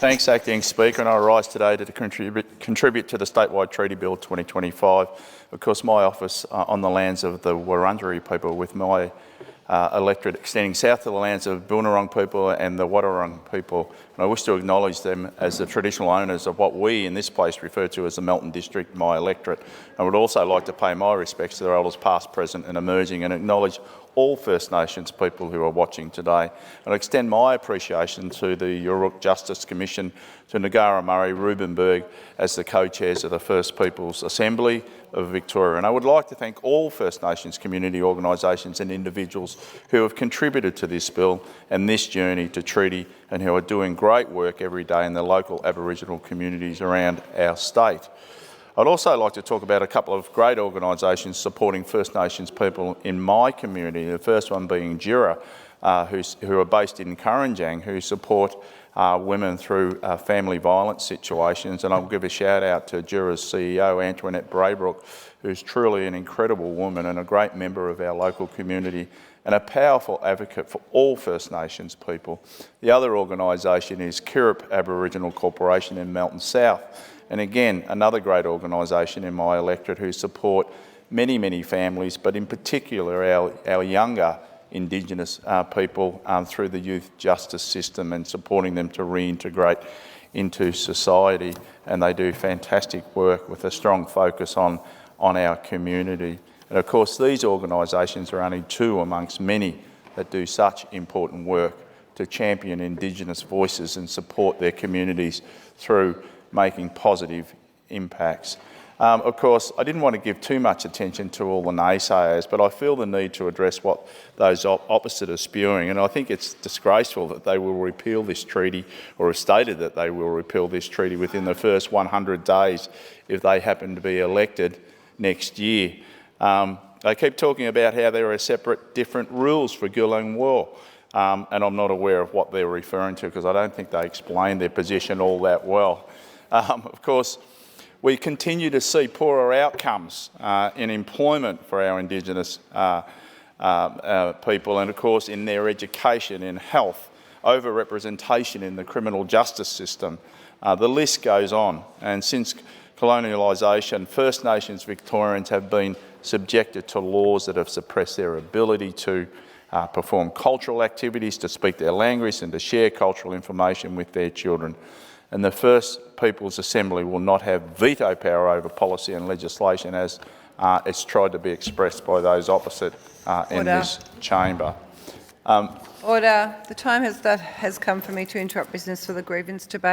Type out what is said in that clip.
Thanks, Acting Speaker, and I rise today to contribute to the Statewide Treaty Bill 2025. Of course, my office on the lands of the Wurundjeri people, with my electorate extending south to the lands of Boonwurrung people and the Wadawurrung people. And I wish to acknowledge them as the traditional owners of what we in this place refer to as the Melton District, my electorate. I would also like to pay my respects to their elders past, present and emerging, and acknowledge all First Nations people who are watching today. And I extend my appreciation to the Yurruk Justice Commission, to Ngara Murray Rubenberg as the co-chairs of the First Peoples Assembly of Victoria. And I would like to thank all First Nations community organisations and individuals who have contributed to this bill and this journey to treaty, and who are doing great work every day in the local Aboriginal communities around our state. I'd also like to talk about a couple of great organisations supporting First Nations people in my community. The first one being Jura, who are based in Kurrajong, who support women through family violence situations. And I'll give a shout out to Jura's CEO, Antoinette Braybrook, who's truly an incredible woman and a great member of our local community and a powerful advocate for all First Nations people. The other organisation is Kirrip Aboriginal Corporation in Melton South. And again, another great organisation in my electorate who support many, many families, but in particular our younger Indigenous people through the youth justice system and supporting them to reintegrate into society. And they do fantastic work with a strong focus on our community. And of course, these organisations are only two amongst many that do such important work to champion Indigenous voices and support their communities through making positive impacts. Of course, I didn't want to give too much attention to all the naysayers, but I feel the need to address what those opposite are spewing. And I think it's disgraceful that they will repeal this treaty, or have stated that they will repeal this treaty within the first 100 days if they happen to be elected next year. They keep talking about how there are separate, different rules for Gulong War. And I'm not aware of what they're referring to, because I don't think they explain their position all that well. Of course, we continue to see poorer outcomes in employment for our Indigenous people, and of course in their education, in health, overrepresentation in the criminal justice system. The list goes on. And since colonialisation, First Nations Victorians have been subjected to laws that have suppressed their ability to perform cultural activities, to speak their language and to share cultural information with their children. And the First Peoples Assembly will not have veto power over policy and legislation as it's tried to be expressed by those opposite in this chamber. Order. The time has come for me to interrupt business for the grievance debate.